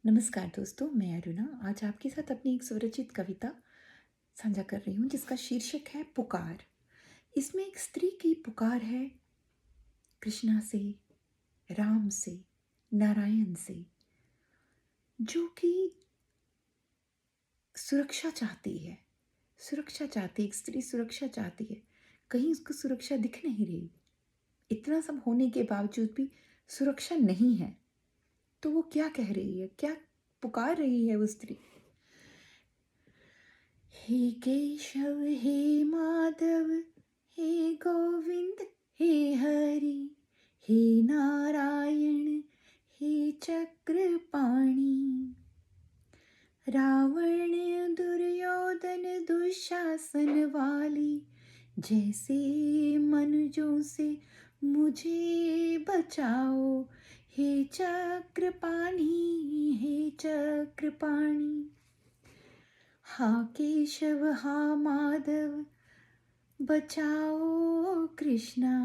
नमस्कार दोस्तों, मैं अरुणा आज आपके साथ अपनी एक स्वरचित कविता साझा कर रही हूँ जिसका शीर्षक है पुकार। इसमें एक स्त्री की पुकार है कृष्णा से, राम से, नारायण से, जो कि सुरक्षा चाहती है। सुरक्षा चाहती है, एक स्त्री सुरक्षा चाहती है। कहीं उसको सुरक्षा दिख नहीं रही। इतना सब होने के बावजूद भी सुरक्षा नहीं है। तो वो क्या कह रही है, क्या पुकार रही है वो स्त्री? हे केशव हे माधव हे गोविंद हे हरि, हे नारायण हे चक्रपाणि। रावण दुर्योधन दुशासन वाली, जैसे मनुजों से मुझे बचाओ। हे चक्रपाणि हे चक्रपाणि। हा केशव हा माधव बचाओ कृष्णा।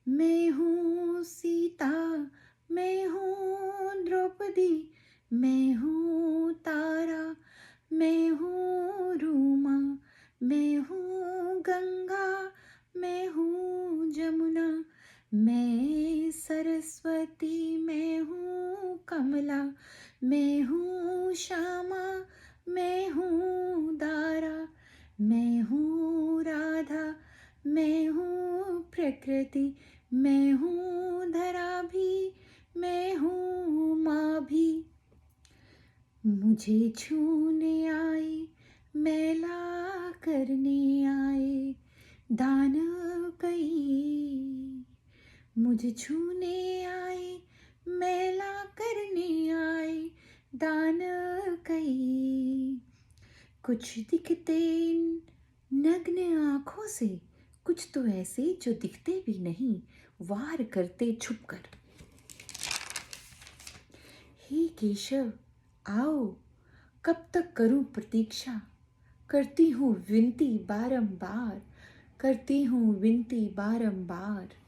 मैं हूँ सीता, मैं हूँ द्रौपदी, मैं हूँ तारा, मैं हूँ रूमा, मैं हूँ गंगा, मैं हूँ जमुना, मैं सरस्वती, मैं हूँ कमला, मैं हूँ श्यामा, मैं हूँ दारा, मैं हूँ राधा, मैं हूँ प्रकृति, मैं हूँ धरा भी, मैं हूँ माँ भी। मुझे छूने आए, मैला करने आए दानव कई। मुझे छूने आए, मैला करने आए दानव कई। कुछ दिखते नग्न आँखों से, कुछ तो ऐसे जो दिखते भी नहीं, वार करते छुपकर। हे केशव आओ, कब तक करूं प्रतीक्षा, करती हूँ विनती बारंबार, करती हूँ विनती बारंबार।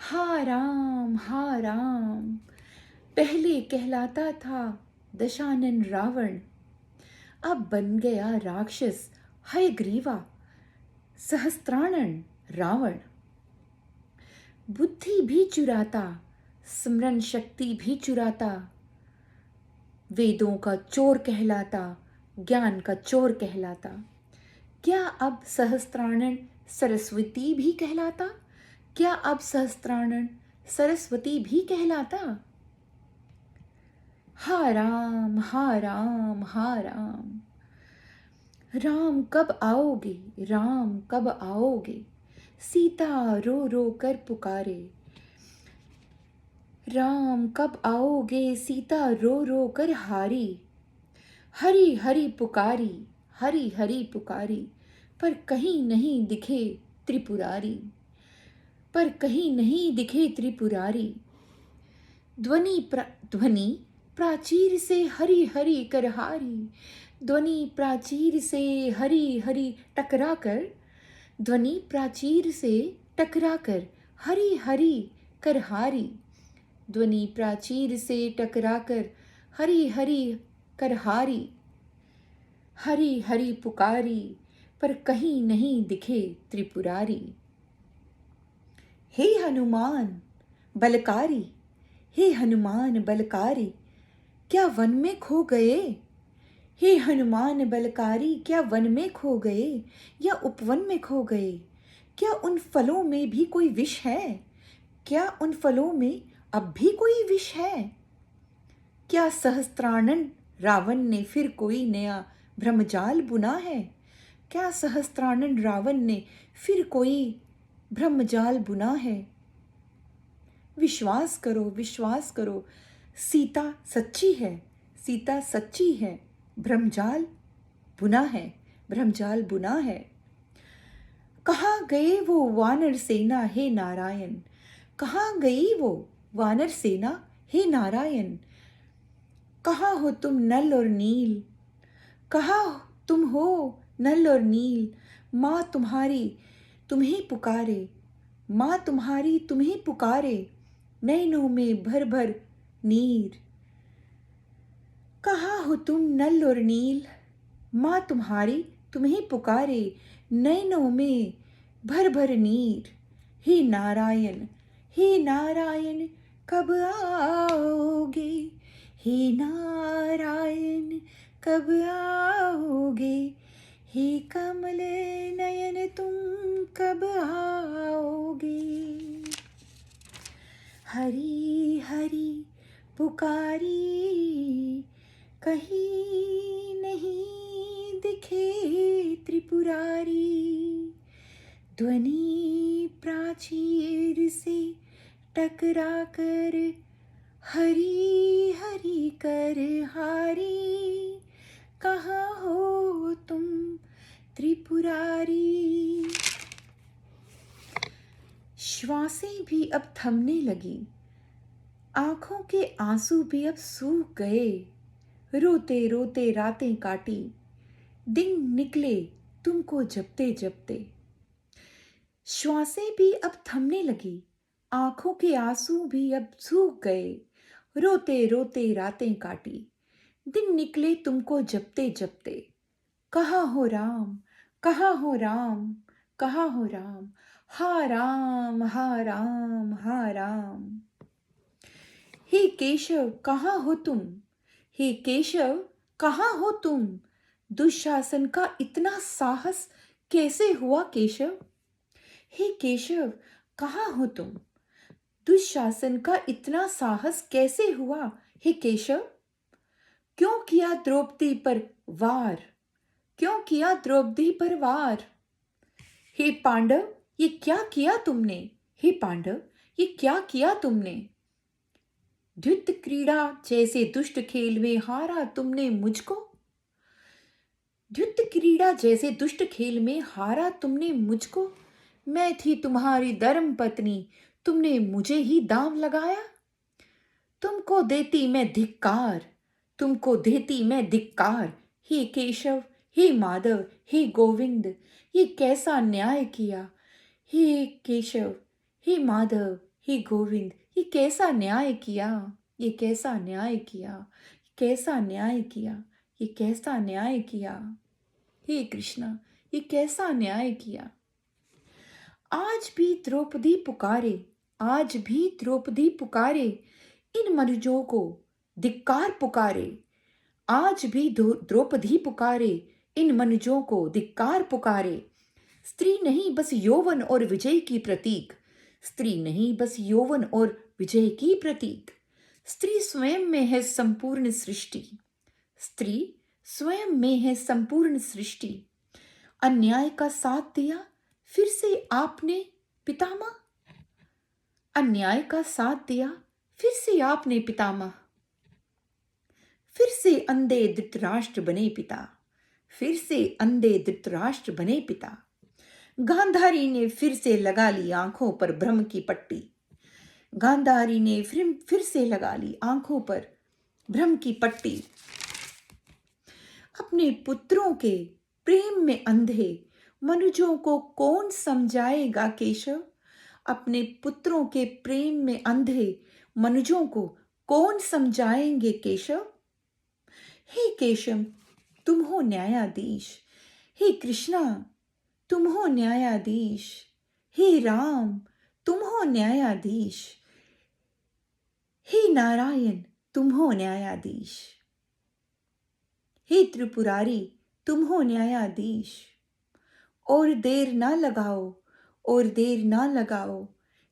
हा राम पहले कहलाता था दशानन रावण, अब बन गया राक्षस हयग्रीवा सहस्त्रानन रावण। बुद्धि भी चुराता, स्मरण शक्ति भी चुराता, वेदों का चोर कहलाता, ज्ञान का चोर कहलाता। क्या अब सहस्त्रानन सरस्वती भी कहलाता? क्या अब सहस्त्रानन सरस्वती भी कहलाता? हा राम हा राम हा राम। राम कब आओगे, राम कब आओगे, सीता रो रो कर पुकारे। राम कब आओगे, सीता रो रो कर हारी। हरी हरी पुकारी, हरी हरी पुकारी, पर कहीं नहीं दिखे त्रिपुरारी, पर कहीं नहीं दिखे त्रिपुरारी। ध्वनि प्राचीर से हरी हरी कर हारी, ध्वनि प्राचीर से हरी हरी टकरा कर, ध्वनि प्राचीर से टकरा कर हरी हरी कर हारी। ध्वनि प्राचीर से टकरा कर हरी हरी कर हारी। हरी हरी पुकारी, पर कहीं नहीं दिखे त्रिपुरारी। हे हनुमान बलकारी, हे हनुमान बलकारी, क्या वन में खो गए? हे हनुमान बलकारी, क्या वन में खो गए या उपवन में खो गए? क्या उन फलों में भी कोई विष है? क्या उन फलों में अब भी कोई विष है? क्या सहस्त्रानन रावण ने फिर कोई नया ब्रह्मजाल बुना है? क्या सहस्त्रानन रावण ने फिर कोई ब्रह्मजाल बुना है? विश्वास करो, विश्वास करो, सीता सच्ची है, सीता सच्ची है, ब्रह्मजाल बुना है, ब्रह्मजाल बुना है। कहाँ गए वो वानर सेना हे नारायण, कहाँ गई वो वानर सेना हे नारायण? कहाँ हो तुम नल और नील, कहाँ तुम हो नल और नील? माँ तुम्हारी तुम्हें पुकारे, माँ तुम्हारी तुम्हें पुकारे, नैनों में भर भर नीर। कहाँ हो तुम नल और नील, माँ तुम्हारी तुम्हें पुकारे, नैनों में भर भर नीर। हे नारायण, हे नारायण, कब आओगे, हे नारायण कब आओगे, हे कमल नयन तुम कब आओगे। हरि हरि पुकारी, कहीं नहीं दिखे त्रिपुरारी। ध्वनि प्राचीर से टकरा कर हरि हरि कर हारी। कहाँ हो तुम त्रिपुरारी। श्वासें भी अब थमने लगी, आंखों के आंसू भी अब सूख गए। रोते रोते रातें काटी, दिन निकले तुमको जपते जपते। श्वासें भी अब थमने लगी, आंखों के आंसू भी अब सूख गए। रोते रोते रातें काटी, दिन निकले तुमको जपते जपते। कहाँ हो राम, कहाँ हो राम, कहाँ हो राम, हा राम हा राम हा राम। हे केशव कहाँ हो तुम, हे केशव कहाँ हो तुम। दुशासन का इतना साहस कैसे हुआ केशव। हे केशव कहाँ हो तुम, दुशासन का इतना साहस कैसे हुआ। हे केशव क्यों किया द्रौपदी पर वार, क्यों किया द्रौपदी पर वार। हे पांडव ये क्या किया तुमने, हे पांडव ये क्या किया तुमने। द्युत क्रीड़ा जैसे दुष्ट खेल में हारा तुमने मुझको, द्युत क्रीड़ा जैसे दुष्ट खेल में हारा तुमने मुझको। मैं थी तुम्हारी धर्म पत्नी, तुमने मुझे ही दांव लगाया। तुमको देती मैं धिक्कार, तुमको देती मैं धिक्कार। हे केशव, हे माधव, हे गोविंद ये कैसा न्याय किया। हे केशव, हे माधव, हे गोविंद ये कैसा न्याय किया, ये कैसा न्याय किया, कैसा न्याय किया, ये कैसा न्याय किया। हे कृष्णा ये कैसा न्याय किया। आज भी द्रौपदी पुकारे, आज भी द्रौपदी पुकारे, इन मनुजों को धिक्कार पुकारे। आज भी द्रौपदी पुकारे, इन मनुजों को धिक्कार पुकारे। स्त्री नहीं बस यौवन और विजय की प्रतीक, स्त्री नहीं बस यौवन और विजय की प्रतीक। स्त्री स्वयं में है संपूर्ण सृष्टि, स्त्री स्वयं में है संपूर्ण सृष्टि। अन्याय का साथ दिया फिर से आपने पितामह, अन्याय का साथ दिया फिर से आपने पितामह। फिर से अंधे धृतराष्ट्र बने पिता, फिर से अंधे धृतराष्ट्र बने पिता। गांधारी ने फिर से लगा ली आंखों पर भ्रम की पट्टी, गांधारी ने फिर से लगा ली आंखों पर भ्रम की पट्टी। अपने पुत्रों के प्रेम में अंधे मनुजों को कौन समझाएगा केशव, अपने पुत्रों के प्रेम में अंधे मनुजों को कौन समझाएंगे केशव। हे केशव तुम हो न्यायाधीश, हे कृष्णा तुम हो न्यायाधीश, हे राम तुम हो न्यायाधीश, हे नारायण तुम हो न्यायाधीश, हे त्रिपुरारी तुम हो न्यायाधीश। और देर ना लगाओ, और देर ना लगाओ,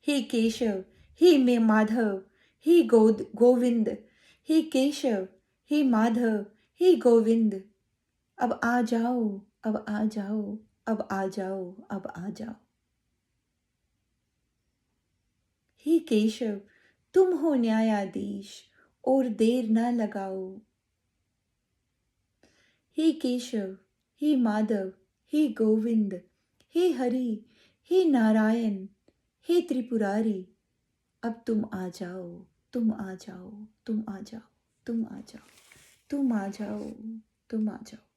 हे केशव, हे मैं माधव, हे गोविंद, हे केशव, हे माधव, हे गोविंद। अब आ जाओ, अब आ जाओ, अब आ जाओ, अब आ जाओ। हे केशव तुम हो न्यायाधीश, और देर ना लगाओ। हे केशव, हे माधव, हे गोविंद, हे हरि, हे नारायण, हे त्रिपुरारी। अब तुम आ जाओ, तुम आ जाओ, तुम आ जाओ, तुम आ जाओ, तुम आ जाओ, तुम आ जाओ।